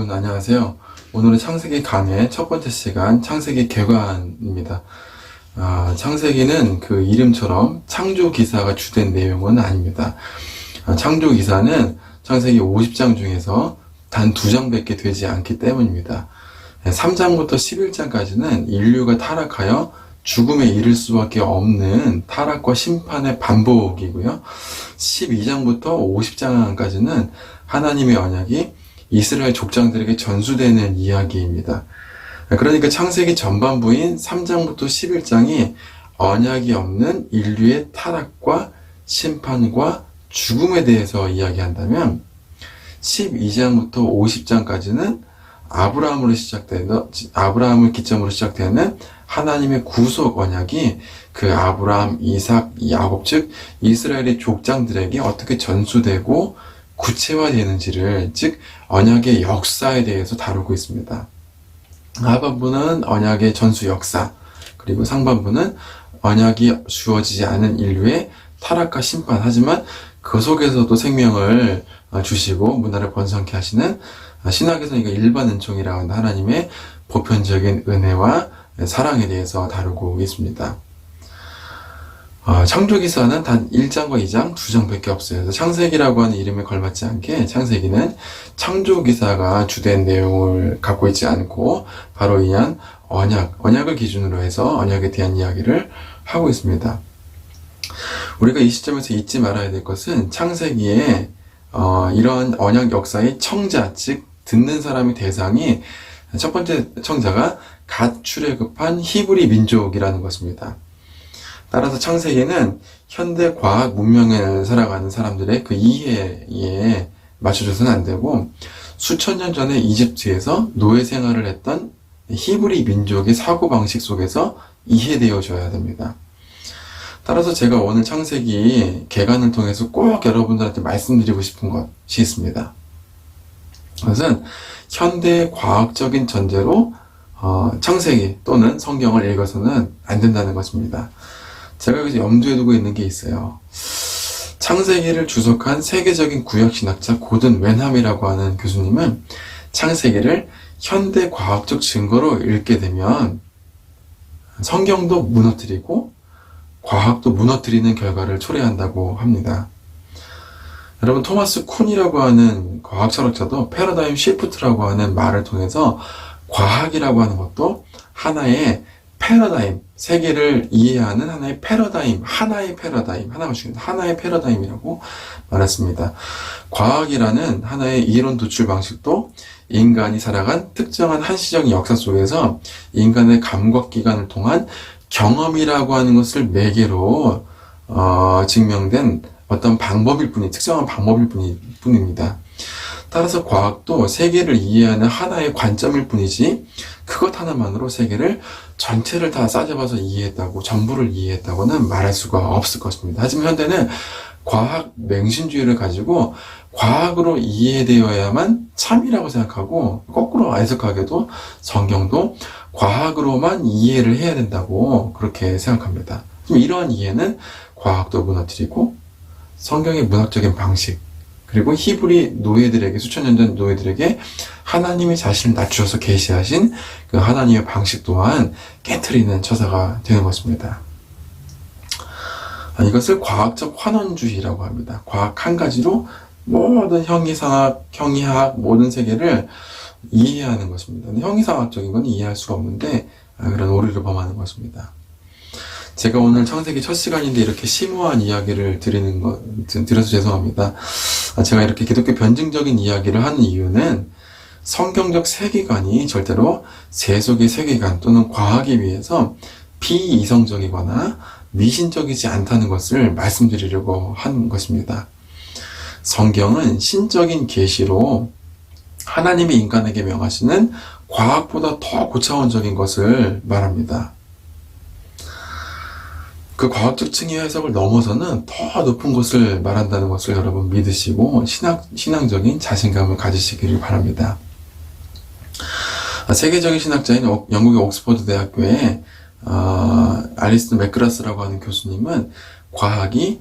여러분 안녕하세요. 오늘은 창세기 강의 첫 번째 시간 창세기 개관입니다. 창세기는 그 이름처럼 창조 기사가 주된 내용은 아닙니다. 창조 기사는 창세기 50장 중에서 단 2장밖에 되지 않기 때문입니다. 3장부터 11장까지는 인류가 타락하여 죽음에 이를 수밖에 없는 타락과 심판의 반복이고요. 12장부터 50장까지는 하나님의 언약이 이스라엘 족장들에게 전수되는 이야기입니다. 그러니까 창세기 전반부인 3장부터 11장이 언약이 없는 인류의 타락과 심판과 죽음에 대해서 이야기한다면 12장부터 50장까지는 아브라함을 기점으로 시작되는 하나님의 구속 언약이 그 아브라함, 이삭, 야곱 즉 이스라엘의 족장들에게 어떻게 전수되고 구체화되는지를 즉 언약의 역사에 대해서 다루고 있습니다. 하반부는 언약의 전수 역사, 그리고 상반부는 언약이 주어지지 않은 인류의 타락과 심판, 하지만 그 속에서도 생명을 주시고 문화를 번성케 하시는 신학에서는 이거 일반 은총이라고 하는 하나님의 보편적인 은혜와 사랑에 대해서 다루고 있습니다. 창조기사는 단 1장과 2장, 2장밖에 없어요. 그래서 창세기라고 하는 이름에 걸맞지 않게 창세기는 창조기사가 주된 내용을 갖고 있지 않고 바로 이한 언약을 기준으로 해서 언약에 대한 이야기를 하고 있습니다. 우리가 이 시점에서 잊지 말아야 될 것은 창세기에 이러한 언약 역사의 청자, 즉 듣는 사람의 대상이 첫 번째 청자가 갓 출애굽한 히브리 민족이라는 것입니다. 따라서 창세기는 현대 과학 문명에 살아가는 사람들의 그 이해에 맞춰줘서는 안 되고 수천 년 전에 이집트에서 노예 생활을 했던 히브리 민족의 사고방식 속에서 이해되어져야 됩니다. 따라서 제가 오늘 창세기 개관을 통해서 꼭 여러분들한테 말씀드리고 싶은 것이 있습니다. 그것은 현대 과학적인 전제로 창세기 또는 성경을 읽어서는 안 된다는 것입니다. 제가 여기서 염두에 두고 있는 게 있어요. 창세기를 주석한 세계적인 구약신학자 고든 웬함이라고 하는 교수님은 창세기를 현대 과학적 증거로 읽게 되면 성경도 무너뜨리고 과학도 무너뜨리는 결과를 초래한다고 합니다. 여러분, 토마스 쿤이라고 하는 과학 철학자도 패러다임 시프트라고 하는 말을 통해서 과학이라고 하는 것도 하나의 패러다임, 세계를 이해하는 하나의 패러다임, 하나의 패러다임이라고 말했습니다. 과학이라는 하나의 이론 도출 방식도 인간이 살아간 특정한 한시적인 역사 속에서 인간의 감각기관을 통한 경험이라고 하는 것을 매개로 증명된 어떤 특정한 방법일 뿐입니다. 따라서 과학도 세계를 이해하는 하나의 관점일 뿐이지 그것 하나만으로 세계를 전체를 다 싸잡아서 이해했다고, 전부를 이해했다고는 말할 수가 없을 것입니다. 하지만 현대는 과학 맹신주의를 가지고 과학으로 이해되어야만 참이라고 생각하고 거꾸로 해석하게도 성경도 과학으로만 이해를 해야 된다고 그렇게 생각합니다. 이러한 이해는 과학도 무너뜨리고 성경의 문학적인 방식, 그리고 히브리 노예들에게, 수천 년 전 노예들에게 하나님이 자신을 낮추어서 계시하신 그 하나님의 방식 또한 깨트리는 처사가 되는 것입니다. 이것을 과학적 환원주의라고 합니다. 과학 한 가지로 모든 형이상학, 모든 세계를 이해하는 것입니다. 형이상학적인 건 이해할 수가 없는데 그런 오류를 범하는 것입니다. 제가 오늘 창세기 첫 시간인데 이렇게 심오한 이야기를 드려서 죄송합니다. 제가 이렇게 기독교 변증적인 이야기를 하는 이유는 성경적 세계관이 절대로 세속의 세계관 또는 과학에 비해서 비이성적이거나 미신적이지 않다는 것을 말씀드리려고 하는 것입니다. 성경은 신적인 계시로 하나님이 인간에게 명하시는 과학보다 더 고차원적인 것을 말합니다. 그 과학적 층의 해석을 넘어서는 더 높은 것을 말한다는 것을 여러분 믿으시고 신앙적인 자신감을 가지시기를 바랍니다. 세계적인 신학자인 영국의 옥스퍼드 대학교의 알리스트 맥그라스라고 하는 교수님은 과학이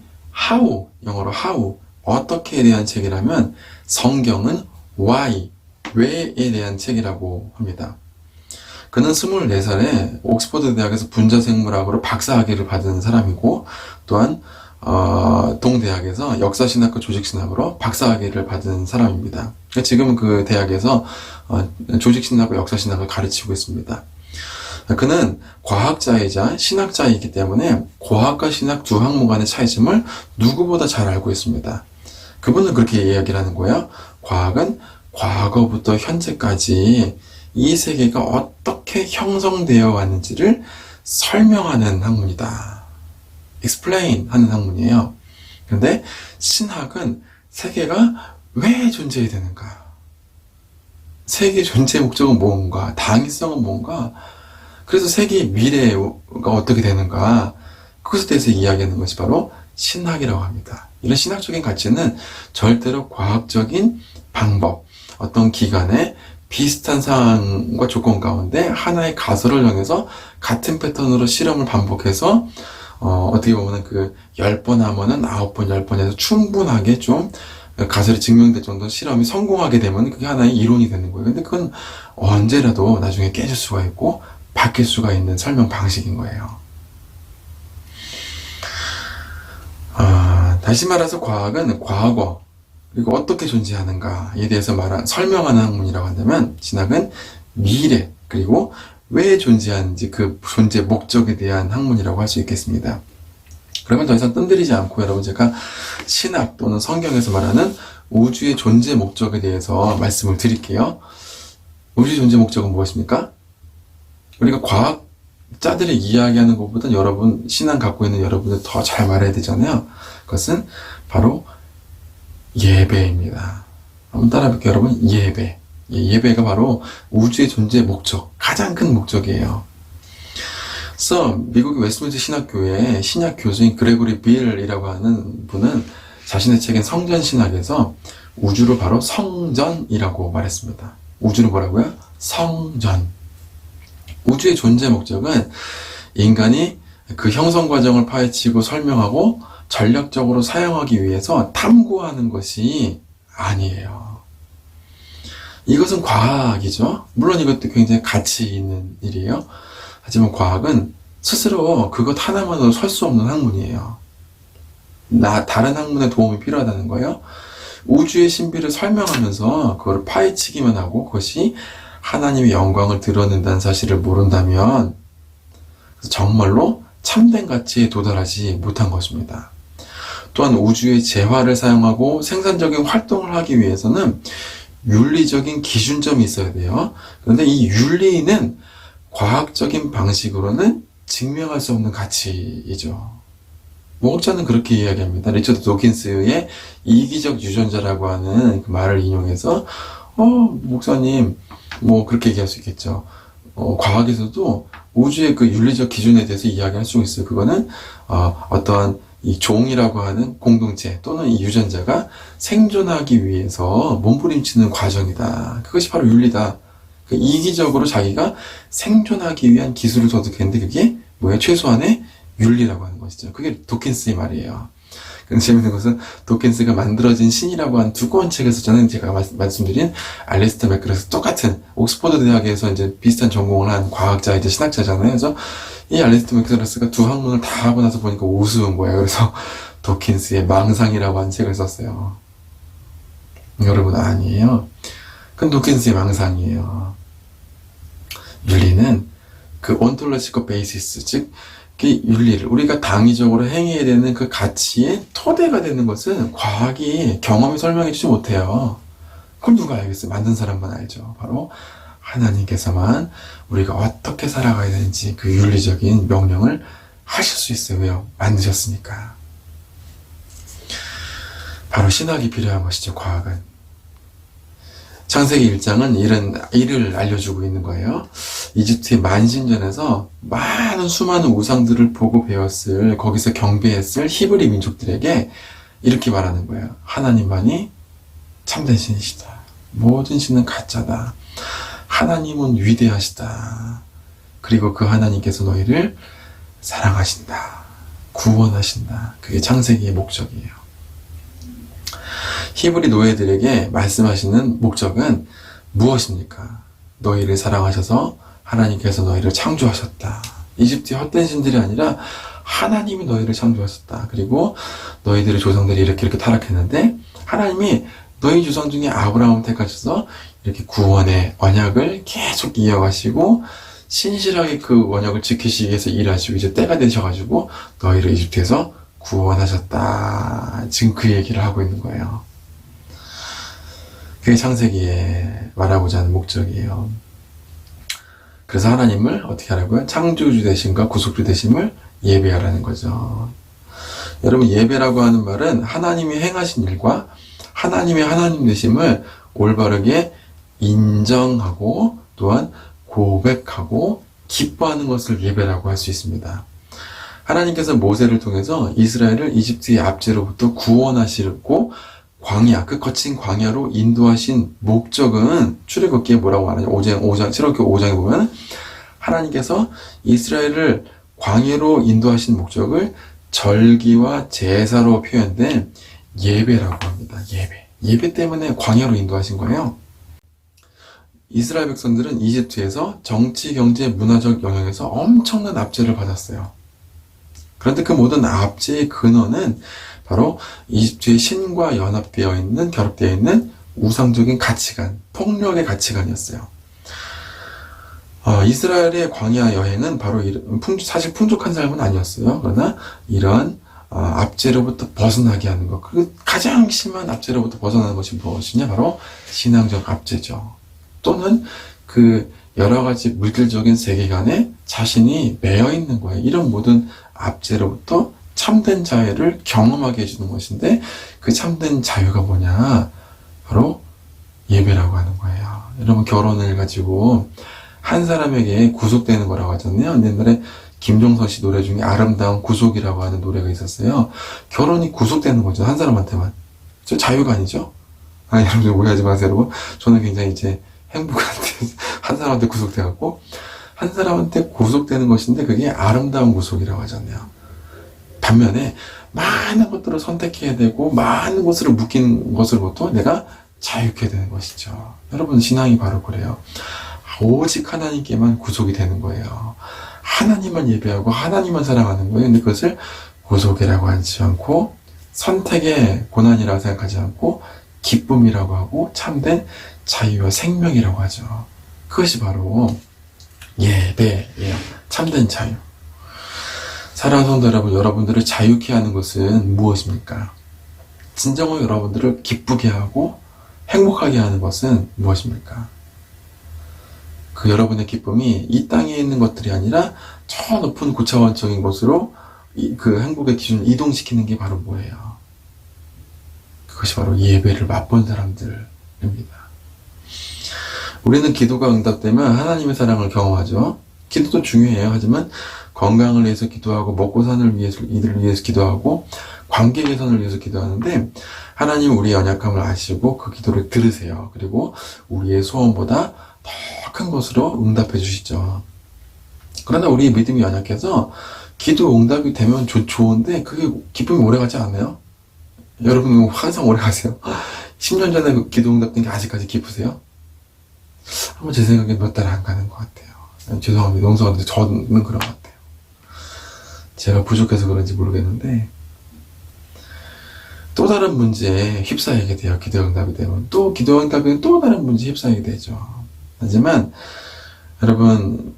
영어로 how, 어떻게에 대한 책이라면 성경은 why, 왜에 대한 책이라고 합니다. 그는 24살에 옥스퍼드 대학에서 분자생물학으로 박사학위를 받은 사람이고, 또한 동대학에서 역사신학과 조직신학으로 박사학위를 받은 사람입니다. 지금 그 대학에서 조직신학과 역사신학을 가르치고 있습니다. 그는 과학자이자 신학자이기 때문에 과학과 신학 두 학문 간의 차이점을 누구보다 잘 알고 있습니다. 그분은 그렇게 이야기를 하는 거예요. 과학은 과거부터 현재까지 이 세계가 어떻게 형성되어 왔는지를 설명하는 학문이다. explain 하는 학문이에요. 그런데 신학은 세계가 왜 존재해야 되는가? 세계의 존재 목적은 뭔가? 당위성은 뭔가? 그래서 세계의 미래가 어떻게 되는가? 그것에 대해서 이야기하는 것이 바로 신학이라고 합니다. 이런 신학적인 가치는 절대로 과학적인 방법, 어떤 기간에 비슷한 상황과 조건 가운데 하나의 가설을 정해서 같은 패턴으로 실험을 반복해서 어떻게 보면 그 10번 하면은 9번, 10번에서 충분하게 좀 가설이 증명될 정도 실험이 성공하게 되면 그게 하나의 이론이 되는 거예요. 근데 그건 언제라도 나중에 깨질 수가 있고 바뀔 수가 있는 설명 방식인 거예요. 다시 말해서 과학은 과거, 그리고 어떻게 존재하는가에 대해서 설명하는 학문이라고 한다면, 신학은 미래, 그리고 왜 존재하는지 그 존재 목적에 대한 학문이라고 할 수 있겠습니다. 그러면 더 이상 뜸들이지 않고 여러분, 제가 신학 또는 성경에서 말하는 우주의 존재 목적에 대해서 말씀을 드릴게요. 우주의 존재 목적은 무엇입니까? 우리가 과학자들이 이야기하는 것보다 여러분, 신앙 갖고 있는 여러분들 더 잘 말해야 되잖아요. 그것은 바로 예배입니다. 한번 따라해볼게요, 여러분. 예배. 예배가 바로 우주의 존재 목적, 가장 큰 목적이에요. 그래서 미국의 웨스트민스터 신학교의 신약 교수인 그레고리 빌이라고 하는 분은 자신의 책인 성전신학에서 우주를 바로 성전이라고 말했습니다. 우주는 뭐라고요? 성전. 우주의 존재 목적은 인간이 그 형성 과정을 파헤치고 설명하고 전략적으로 사용하기 위해서 탐구하는 것이 아니에요. 이것은 과학이죠. 물론 이것도 굉장히 가치 있는 일이에요. 하지만 과학은 스스로 그것 하나만으로 설 수 없는 학문이에요. 다른 학문의 도움이 필요하다는 거예요. 우주의 신비를 설명하면서 그걸 파헤치기만 하고 그것이 하나님의 영광을 드러낸다는 사실을 모른다면 정말로 참된 가치에 도달하지 못한 것입니다. 또한 우주의 재화를 사용하고 생산적인 활동을 하기 위해서는 윤리적인 기준점이 있어야 돼요. 그런데 이 윤리는 과학적인 방식으로는 증명할 수 없는 가치이죠. 목자는 그렇게 이야기합니다. 리처드 도킨스의 이기적 유전자라고 하는 그 말을 인용해서 목사님 뭐 그렇게 얘기할 수 있겠죠. 과학에서도 우주의 그 윤리적 기준에 대해서 이야기할 수 있어요. 그거는 어떠한 이 종이라고 하는 공동체 또는 이 유전자가 생존하기 위해서 몸부림치는 과정이다. 그것이 바로 윤리다. 이기적으로 자기가 생존하기 위한 기술을 터득했는데 그게 뭐예요? 최소한의 윤리라고 하는 것이죠. 그게 도킨스의 말이에요. 근데 재밌는 것은 도킨스가 만들어진 신이라고 한 두꺼운 책에서 저는 제가 말씀드린 알리스터 맥그레스 똑같은 옥스퍼드 대학에서 이제 비슷한 전공을 한 과학자이자 신학자잖아요. 그래서 이 알리스터 맥그레스가 두 학문을 다 하고 나서 보니까 우스운 거예요. 그래서 도킨스의 망상이라고 한 책을 썼어요. 여러분 아니에요. 그건 도킨스의 망상이에요. 윤리는 그 온톨로지컬 베이시스, 즉 그 윤리를 우리가 당위적으로 행해야 되는 그 가치의 토대가 되는 것은 과학이 경험이 설명해 주지 못해요. 그걸 누가 알겠어요? 만든 사람만 알죠. 바로 하나님께서만 우리가 어떻게 살아가야 되는지 그 윤리적인 명령을 하실 수 있어요. 왜요? 만드셨으니까. 바로 신학이 필요한 것이죠. 과학은. 창세기 1장은 이런 일을 알려주고 있는 거예요. 이집트의 만신전에서 수많은 우상들을 보고 배웠을, 거기서 경배했을 히브리 민족들에게 이렇게 말하는 거예요. 하나님만이 참된 신이시다. 모든 신은 가짜다. 하나님은 위대하시다. 그리고 그 하나님께서 너희를 사랑하신다. 구원하신다. 그게 창세기의 목적이에요. 히브리 노예들에게 말씀하시는 목적은 무엇입니까? 너희를 사랑하셔서 하나님께서 너희를 창조하셨다. 이집트의 헛된 신들이 아니라 하나님이 너희를 창조하셨다. 그리고 너희들의 조상들이 이렇게 타락했는데 하나님이 너희 조상 중에 아브라함을 택하셔서 이렇게 구원의 언약을 계속 이어가시고 신실하게 그 언약을 지키시기 위해서 일하시고 이제 때가 되셔가지고 너희를 이집트에서 구원하셨다. 지금 그 얘기를 하고 있는 거예요. 그게 창세기에 말하고자 하는 목적이에요. 그래서 하나님을 어떻게 하라고요? 창조주 되심과 구속주 되심을 예배하라는 거죠. 여러분, 예배라고 하는 말은 하나님이 행하신 일과 하나님의 하나님 되심을 올바르게 인정하고 또한 고백하고 기뻐하는 것을 예배라고 할 수 있습니다. 하나님께서 모세를 통해서 이스라엘을 이집트의 압제로부터 구원하시고 광야, 그 거친 광야로 인도하신 목적은 출애굽기에 뭐라고 말하냐? 5장, 출애굽기 5장에 보면 하나님께서 이스라엘을 광야로 인도하신 목적을 절기와 제사로 표현된 예배라고 합니다. 예배 때문에 광야로 인도하신 거예요. 이스라엘 백성들은 이집트에서 정치, 경제, 문화적 영역에서 엄청난 압제를 받았어요. 그런데 그 모든 압제의 근원은 바로 이집트의 신과 결합되어 있는 우상적인 가치관, 폭력의 가치관이었어요. 이스라엘의 광야 여행은 바로 사실 풍족한 삶은 아니었어요. 그러나 이러한 압제로부터 벗어나게 하는 것, 그 가장 심한 압제로부터 벗어나는 것이 무엇이냐? 바로 신앙적 압제죠. 또는 그 여러 가지 물질적인 세계관에 자신이 매여 있는 거예요. 이런 모든 압제로부터 참된 자유를 경험하게 해주는 것인데 그 참된 자유가 뭐냐? 바로 예배라고 하는 거예요. 여러분, 결혼을 가지고 한 사람에게 구속되는 거라고 하잖아요. 옛날에 김종서 씨 노래 중에 아름다운 구속이라고 하는 노래가 있었어요. 결혼이 구속되는 거죠. 한 사람한테만. 저 자유가 아니죠? 여러분들 오해하지 마세요, 여러분. 저는 굉장히 이제 행복한데, 한 사람한테 구속돼갖고, 한 사람한테 구속되는 것인데, 그게 아름다운 구속이라고 하잖아요. 반면에, 많은 것들을 선택해야 되고, 많은 것을 묶인 것으로부터 내가 자유케 되는 것이죠. 여러분, 신앙이 바로 그래요. 오직 하나님께만 구속이 되는 거예요. 하나님만 예배하고, 하나님만 사랑하는 거예요. 근데 그것을 구속이라고 하지 않고, 선택의 고난이라고 생각하지 않고, 기쁨이라고 하고, 참된 자유와 생명이라고 하죠. 그것이 바로 예배예요. 참된 자유. 사랑하는 성도 여러분, 여러분들을 자유케 하는 것은 무엇입니까? 진정으로 여러분들을 기쁘게 하고 행복하게 하는 것은 무엇입니까? 그 여러분의 기쁨이 이 땅에 있는 것들이 아니라 저 높은 고차원적인 곳으로 그 행복의 기준을 이동시키는 게 바로 뭐예요? 그것이 바로 예배를 맛본 사람들입니다. 우리는 기도가 응답되면 하나님의 사랑을 경험하죠. 기도도 중요해요. 하지만 건강을 위해서 기도하고 먹고 사는 이들을 위해서 기도하고 관계 개선을 위해서 기도하는데 하나님은 우리의 연약함을 아시고 그 기도를 들으세요. 그리고 우리의 소원보다 더 큰 것으로 응답해 주시죠. 그러나 우리의 믿음이 연약해서 기도 응답이 되면 좋은데 그게 기쁨이 오래가지 않아요. 여러분 항상 오래가세요? 10년 전에 그 기도 응답된 게 아직까지 기쁘세요? 한번 제 생각에 몇 달 안 가는 것 같아요. 죄송합니다. 용서하는데 저는 그런 것 같아요. 제가 부족해서 그런지 모르겠는데 또 다른 문제에 휩싸이게 돼요. 기도 응답이 되면 또 기도 응답이 되면 또 다른 문제에 휩싸이게 되죠. 하지만 여러분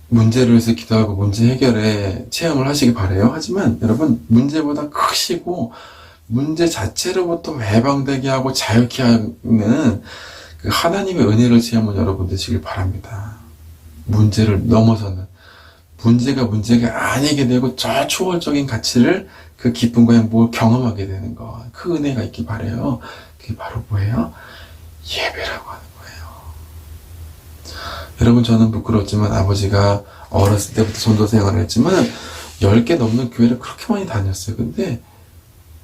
문제를 위해서 기도하고 문제 해결에 체험을 하시기 바래요. 하지만 여러분 문제보다 크시고 문제 자체로부터 해방되게 하고 자유케 하는 그 하나님의 은혜를 체험을 여러분 되시길 바랍니다. 문제를 넘어서는 문제가 아니게 되고 저 초월적인 가치를 그 기쁨과 행복을 경험하게 되는 것, 그 은혜가 있길 바래요. 그게 바로 뭐예요? 예배라고 하는 거예요. 여러분 저는 부끄럽지만 아버지가 어렸을 때부터 전도 생활을 했지만 10개 넘는 교회를 그렇게 많이 다녔어요. 근데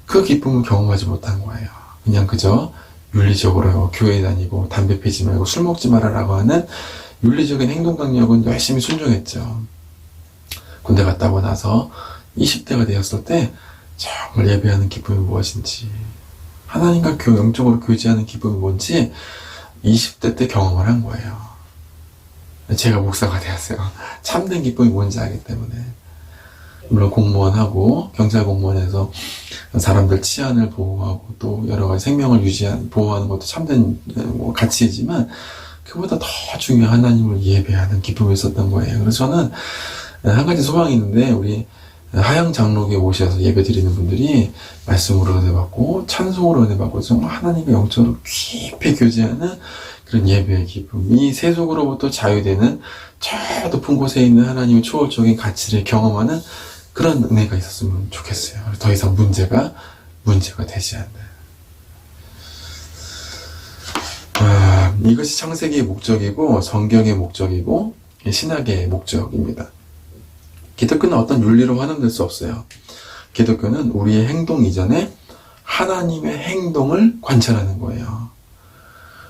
그 기쁨을 경험하지 못한 거예요. 그냥 그저 윤리적으로 교회 다니고 담배 피지 말고 술 먹지 말아라고 하는 윤리적인 행동 강령은 열심히 순종했죠. 군대 갔다 오고 나서 20대가 되었을 때 정말 예배하는 기쁨이 무엇인지 하나님과 영적으로 교제하는 기쁨이 뭔지 20대 때 경험을 한 거예요. 제가 목사가 되었어요. 참된 기쁨이 뭔지 알기 때문에. 물론 공무원하고 경찰 공무원에서 사람들 치안을 보호하고 또 여러 가지 생명을 보호하는 것도 참된 가치이지만 그보다 더 중요한 하나님을 예배하는 기쁨이 있었던 거예요. 그래서 저는 한 가지 소망이 있는데 우리 하영 장로교에 오셔서 예배 드리는 분들이 말씀으로 은혜받고 찬송으로 은혜받고 정말 하나님의 영적으로 깊이 교제하는 그런 예배의 기쁨, 이 세속으로부터 자유되는 저 높은 곳에 있는 하나님의 초월적인 가치를 경험하는 그런 은혜가 있었으면 좋겠어요. 더 이상 문제가 되지 않는. 이것이 창세기의 목적이고 성경의 목적이고 신학의 목적입니다. 기독교는 어떤 윤리로 환원될 수 없어요. 기독교는 우리의 행동 이전에 하나님의 행동을 관찰하는 거예요.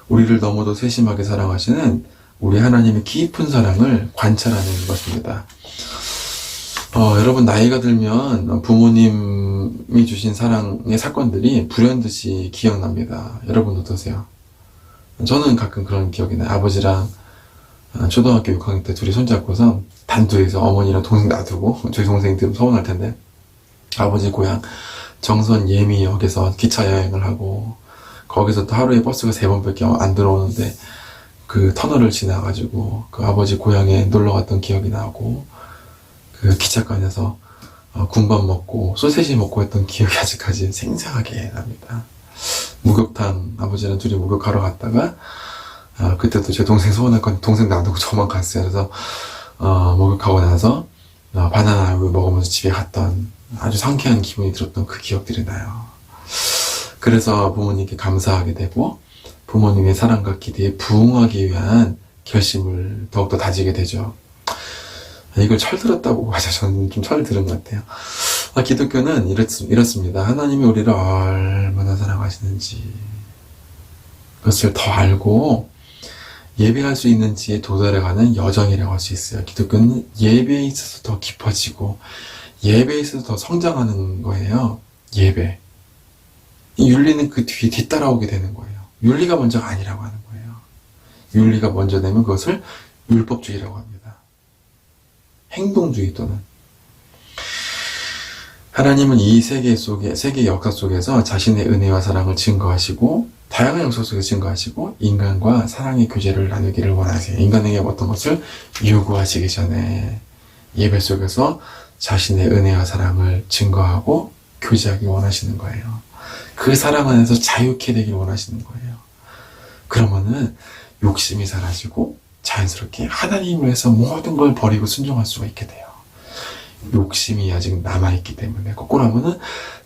우리를 너무도 세심하게 사랑하시는 우리 하나님의 깊은 사랑을 관찰하는 것입니다. 여러분 나이가 들면 부모님이 주신 사랑의 사건들이 불현듯이 기억납니다. 여러분 어떠세요? 저는 가끔 그런 기억이 나요. 아버지랑 초등학교 6학년 때 둘이 손잡고서 단둘이서 어머니랑 동생 놔두고, 저희 동생이 들으면 서운할 텐데, 아버지 고향 정선 예미역에서 기차 여행을 하고, 거기서 또 하루에 버스가 3번밖에 안 들어오는데 그 터널을 지나가지고 그 아버지 고향에 놀러 갔던 기억이 나고, 그 기차관에서 군밥 먹고 소세지 먹고 했던 기억이 아직까지 생생하게 납니다. 목욕탕, 아버지랑 둘이 목욕하러 갔다가 그때도 제 동생 소원할 건 동생 놔두고 저만 갔어요. 그래서 목욕하고 나서 바나나 우유 먹으면서 집에 갔던 아주 상쾌한 기분이 들었던 그 기억들이 나요. 그래서 부모님께 감사하게 되고 부모님의 사랑과 기대에 부응하기 위한 결심을 더욱더 다지게 되죠. 이걸 철들었다고 하죠. 저는 좀 철들은 것 같아요. 기독교는 이렇습니다. 하나님이 우리를 얼마나 사랑하시는지 그것을 더 알고 예배할 수 있는지에 도달해가는 여정이라고 할 수 있어요. 기독교는 예배에 있어서 더 깊어지고 예배에 있어서 더 성장하는 거예요. 예배. 이 윤리는 그 뒤에 뒤따라오게 되는 거예요. 윤리가 먼저가 아니라고 하는 거예요. 윤리가 먼저 되면 그것을 율법주의라고 합니다. 행동주의 또는. 하나님은 이 세계 역사 속에서 자신의 은혜와 사랑을 증거하시고 다양한 역사 속에서 증거하시고 인간과 사랑의 교제를 나누기를 원하세요. 인간에게 어떤 것을 요구하시기 전에 예배 속에서 자신의 은혜와 사랑을 증거하고 교제하기 원하시는 거예요. 그 사랑 안에서 자유케 되길 원하시는 거예요. 그러면은 욕심이 사라지고 자연스럽게 하나님을 위해서 모든 걸 버리고 순종할 수가 있게 돼요. 욕심이 아직 남아있기 때문에, 거꾸로 하면은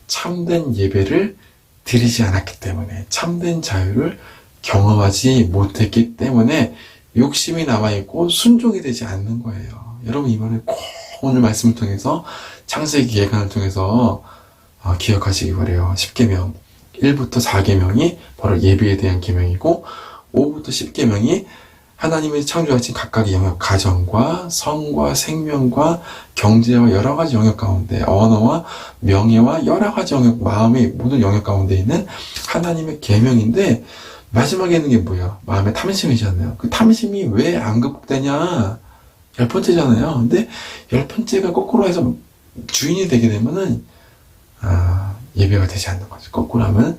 참된 예배를 드리지 않았기 때문에, 참된 자유를 경험하지 못했기 때문에 욕심이 남아있고 순종이 되지 않는 거예요. 여러분 이 말을 꼭 오늘 말씀을 통해서 창세기 계획안을 통해서 기억하시기 바래요. 10계명 1부터 4계명이 바로 예배에 대한 계명이고 5부터 10계명이 하나님이 창조하신 각각의 영역, 가정과 성과 생명과 경제와 여러 가지 영역 가운데, 언어와 명예와 여러 가지 영역, 마음의 모든 영역 가운데 있는 하나님의 계명인데, 마지막에 있는 게 뭐예요? 마음의 탐심이잖아요. 그 탐심이 왜 안 극복되냐? 10번째잖아요. 근데 10번째가 거꾸로 해서 주인이 되게 되면은 예배가 되지 않는 거죠. 거꾸로 하면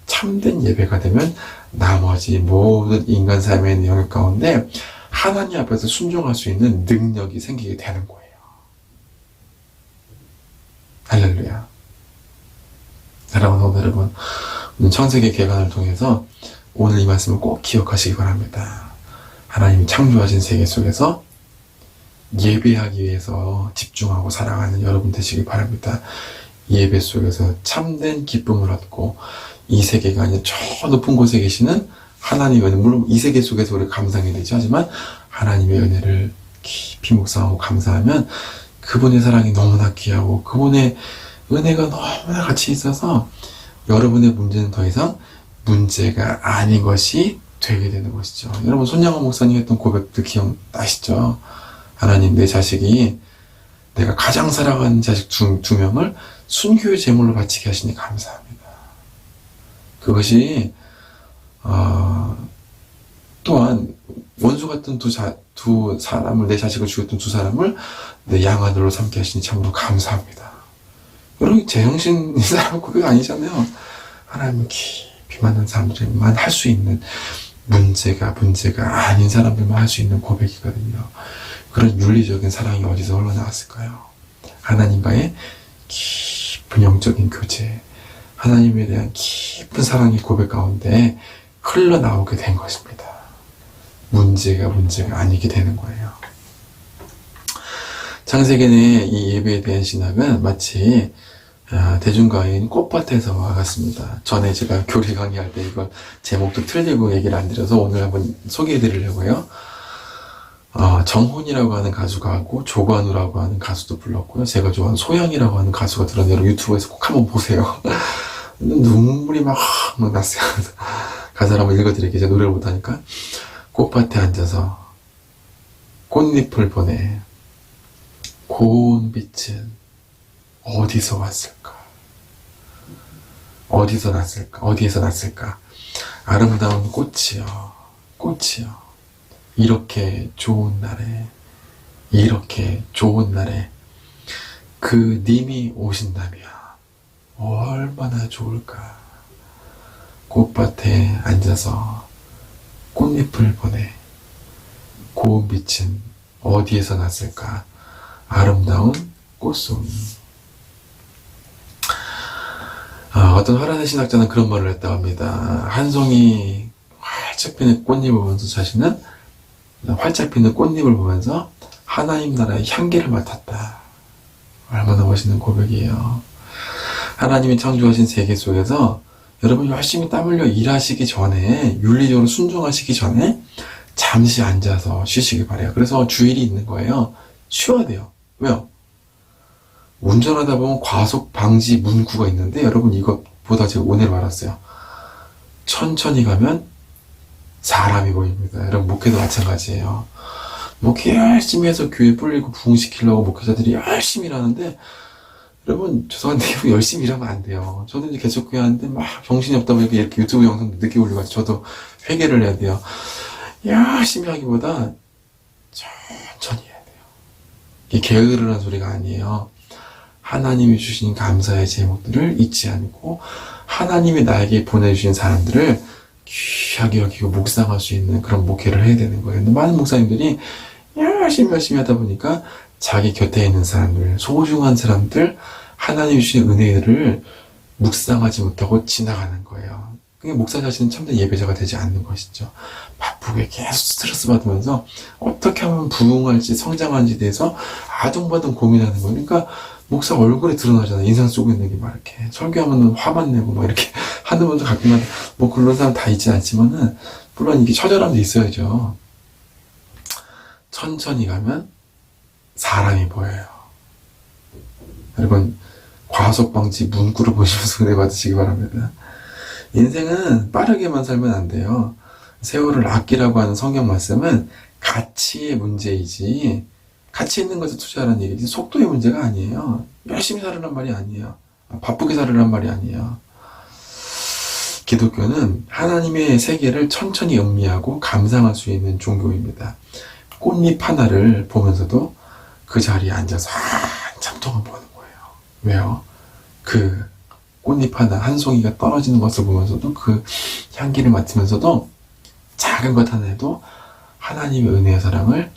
참된 예배가 되면 나머지 모든 인간 삶의 있는 영역 가운데 하나님 앞에서 순종할 수 있는 능력이 생기게 되는 거예요. 할렐루야. 사랑하는 여러분, 오늘 창세기 계획안을 통해서 오늘 이 말씀을 꼭 기억하시기 바랍니다. 하나님이 창조하신 세계 속에서 예배하기 위해서 집중하고 살아가는 여러분 되시기 바랍니다. 예배 속에서 참된 기쁨을 얻고 이 세계가 아닌 저 높은 곳에 계시는 하나님의 은혜, 물론 이 세계 속에서 우리가 감상해야 되죠. 하지만 하나님의 은혜를 깊이 묵상하고 감사하면 그분의 사랑이 너무나 귀하고 그분의 은혜가 너무나 같이 있어서 여러분의 문제는 더 이상 문제가 아닌 것이 되게 되는 것이죠. 여러분 손양원 목사님 했던 고백도 기억나시죠? 하나님, 내 자식이 내가 가장 사랑하는 자식 두 명을 순교의 제물로 바치게 하시니 감사합니다. 그것이 또한 원수 같은 두 사람을, 내 자식을 죽였던 두 사람을 내 양아들로 삼게 하시니 참으로 감사합니다. 여러분, 제정신인 사람 고백 아니잖아요. 하나님은 깊이 만난 사람들만 할 수 있는 문제가 아닌 사람들만 할 수 있는 고백이거든요. 그런 윤리적인 사랑이 어디서 흘러나왔을까요? 하나님과의 깊은 영적인 교제, 하나님에 대한 깊은 사랑의 고백 가운데 흘러나오게 된 것입니다. 문제가 아니게 되는 거예요. 창세기의 이 예배에 대한 신학은 마치 대중가인 꽃밭에서와 같습니다. 전에 제가 교리 강의할 때 이걸 제목도 틀리고 얘기를 안 드려서 오늘 한번 소개해 드리려고요. 정훈이라고 하는 가수가 하고 조관우라고 하는 가수도 불렀고요. 제가 좋아하는 소양이라고 하는 가수가 들었는데 여러분 유튜브에서 꼭 한번 보세요. 눈물이 막 났어요. 가사를 한번 읽어드릴게요. 제가 노래를 못하니까. 꽃밭에 앉아서 꽃잎을 보내. 고운 빛은 어디서 왔을까? 어디서 났을까? 아름다운 꽃이여. 이렇게 좋은 날에 그 님이 오신다면 얼마나 좋을까? 꽃밭에 앉아서 꽃잎을 보내. 고운 빛은 어디에서 났을까? 아름다운 꽃송이. 어떤 화려한 신학자는 그런 말을 했다고 합니다. 한 송이 활짝 피는 꽃잎을 보면서 자신은 활짝 피는 꽃잎을 보면서 하나님 나라의 향기를 맡았다. 얼마나 멋있는 고백이에요. 하나님이 창조하신 세계 속에서 여러분 열심히 땀 흘려 일하시기 전에, 윤리적으로 순종하시기 전에 잠시 앉아서 쉬시기 바래요. 그래서 주일이 있는 거예요. 쉬어야 돼요. 왜요? 운전하다 보면 과속 방지 문구가 있는데 여러분 이것보다 제가 오늘 알았어요. 천천히 가면 사람이 보입니다. 여러분 목회도 마찬가지예요. 목회 열심히 해서 교회 불리고 부흥시키려고 목회자들이 열심히 일하는데 여러분 죄송한데 열심히 일하면 안 돼요. 저도 이제 개척교회 하는데 막 정신이 없다 보니까 이렇게 유튜브 영상도 늦게 올려가지고 저도 회개를 해야 돼요. 열심히 하기보다 천천히 해야 돼요. 이게 게으르는 소리가 아니에요. 하나님이 주신 감사의 제목들을 잊지 않고 하나님이 나에게 보내주신 사람들을 귀하게 여기고 묵상할 수 있는 그런 목회를 해야 되는 거예요. 근데 많은 목사님들이 열심히 하다 보니까 자기 곁에 있는 사람들, 소중한 사람들, 하나님이 주신 은혜를 묵상하지 못하고 지나가는 거예요. 그게 목사 자신은 참된 예배자가 되지 않는 것이죠. 바쁘게 계속 스트레스 받으면서 어떻게 하면 부흥할지 성장하는지에 대해서 아둥바둥 고민하는 거예요. 그러니까 목사 얼굴에 드러나잖아요. 인상 쓰고 있는 게 막 이렇게 설교하면 화만 내고 막 이렇게 하는 분도 가끔은 뭐 그런 사람 다 있지 않지만은 물론 이게 처절함도 있어야죠. 천천히 가면 사람이 보여요. 여러분 과속 방지 문구를 보시면서 은혜 받으시기 바랍니다. 인생은 빠르게만 살면 안 돼요. 세월을 아끼라고 하는 성경 말씀은 가치의 문제이지 가치 있는 것에 투자하라는 얘기지 속도의 문제가 아니에요. 열심히 살으란 말이 아니에요. 바쁘게 살으란 말이 아니에요. 기독교는 하나님의 세계를 천천히 음미하고 감상할 수 있는 종교입니다. 꽃잎 하나를 보면서도 그 자리에 앉아서 한참 동안 보는 거예요. 왜요? 그 꽃잎 하나, 한 송이가 떨어지는 것을 보면서도 그 향기를 맡으면서도 작은 것 하나에도 하나님의 은혜의 사랑을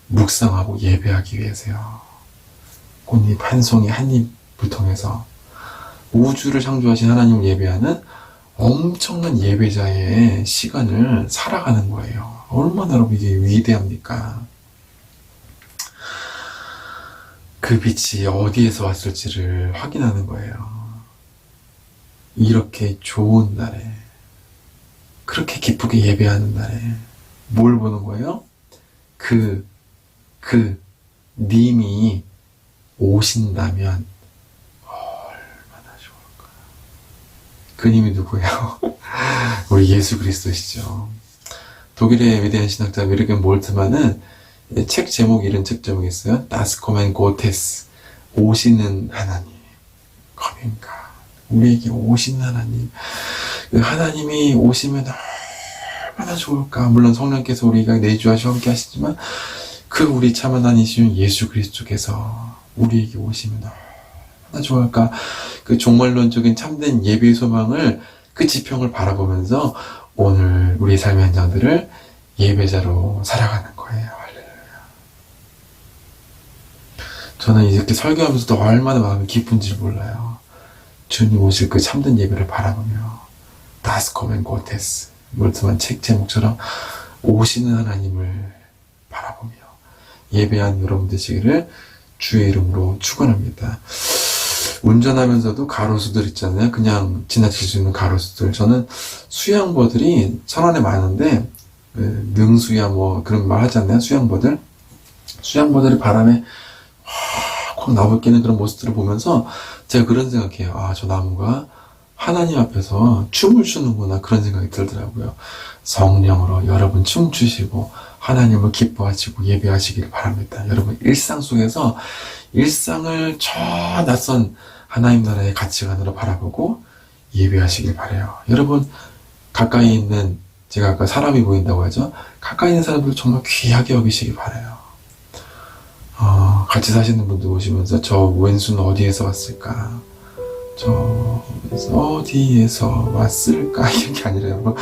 묵상하고 예배하기 위해서요. 꽃잎 한 송이 한 잎을 통해서 우주를 창조하신 하나님을 예배하는 엄청난 예배자의 시간을 살아가는 거예요. 얼마나 여러분 이게 위대합니까? 그 빛이 어디에서 왔을지를 확인하는 거예요. 이렇게 좋은 날에, 그렇게 기쁘게 예배하는 날에 뭘 보는 거예요? 그 님이 오신다면 얼마나 좋을까. 그 님이 누구예요? 우리 예수 그리스도시죠. 독일의 위대한 신학자 위르겐 몰트만은 책 제목, 이런 책 제목이 있어요. Das Kommen Gottes, 오시는 하나님. 그러니까 우리에게 오시는 하나님. 그 하나님이 오시면 얼마나 좋을까. 물론 성령께서 우리가 내주하시고 함께 하시지만 그 우리 참 하나님이신 예수 그리스도께서 우리에게 오시면 얼마나 좋을까. 그 종말론적인 참된 예배의 소망을 그 지평을 바라보면서 오늘 우리 삶의 현장들을 예배자로 살아가는 거예요. 할렐루야. 저는 이렇게 설교하면서도 얼마나 마음이 기쁜지 몰라요. 주님 오실 그 참된 예배를 바라보며 다스코멘 고테스 몰트만 책 제목처럼 오시는 하나님을 바라보며 예배한 여러분 되시기를 주의 이름으로 축원합니다. 운전하면서도 가로수들 있잖아요. 그냥 지나칠 수 있는 가로수들. 저는 수양보들이 천안에 많은데 능수야 뭐 그런 말 하잖아요. 수양보들이 바람에 확 나부끼는 그런 모습들을 보면서 제가 그런 생각해요. 아, 저 나무가 하나님 앞에서 춤을 추는구나. 그런 생각이 들더라고요. 성령으로 여러분 춤추시고 하나님을 기뻐하시고 예배하시기를 바랍니다. 여러분 일상 속에서 일상을 저 낯선 하나님 나라의 가치관으로 바라보고 예배하시길 바라요. 여러분 가까이 있는, 제가 아까 사람이 보인다고 하죠. 가까이 있는 사람들 정말 귀하게 여기시길 바라요. 같이 사시는 분들 오시면서 저 왼수는 어디에서 왔을까? 저 어디에서 왔을까? 이런 게 아니라 여러분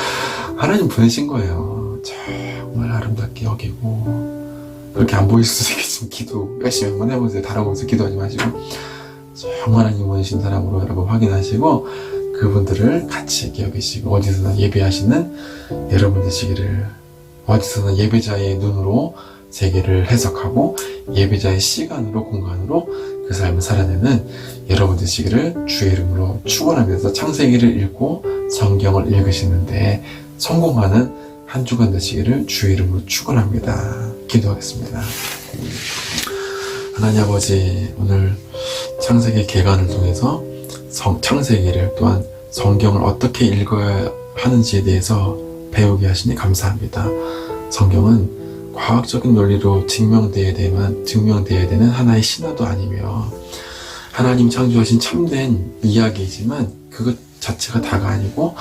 하나님 보내신 거예요. 정말 아름답게 여기고, 그렇게 안 보일 수도 있겠지만 기도 열심히 한번 해보세요. 다른 곳에서 기도하지 마시고 정말 하나님 보내신 사람으로 여러분 확인하시고 그분들을 같이 여기시고 어디서나 예배하시는 여러분 되시기를, 어디서나 예배자의 눈으로 세계를 해석하고 예배자의 시간으로 공간으로 그 삶을 살아내는 여러분 되시기를 주의 이름으로 축원하면서 창세기를 읽고 성경을 읽으시는데 성공하는 한 주간 되시기를 주의 이름으로 축원합니다. 기도하겠습니다. 하나님 아버지, 오늘 창세기 개관을 통해서 창세기를 또한 성경을 어떻게 읽어야 하는지에 대해서 배우게 하시니 감사합니다. 성경은 과학적인 논리로 증명되어야 되는 하나의 신화도 아니며 하나님 창조하신 참된 이야기이지만 그것 자체가 다가 아니고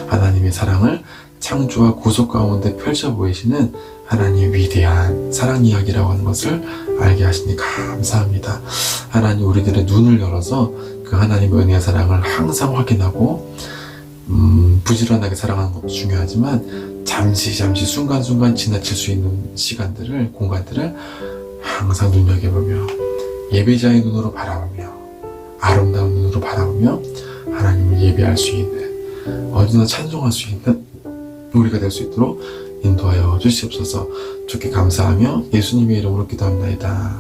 하나님의 사랑을 창조와 구속 가운데 펼쳐 보이시는 하나님의 위대한 사랑 이야기라고 하는 것을 알게 하시니 감사합니다. 하나님 우리들의 눈을 열어서 그 하나님의 은혜의 사랑을 항상 확인하고 부지런하게 사랑하는 것도 중요하지만 잠시 순간순간 지나칠 수 있는 시간들을, 공간들을 항상 눈여겨보며 예배자의 눈으로 바라보며 아름다운 눈으로 바라보며 하나님을 예배할 수 있는, 어디나 찬송할 수 있는 우리가 될 수 있도록 인도하여 주시옵소서. 주께 감사하며 예수님의 이름으로 기도합니다.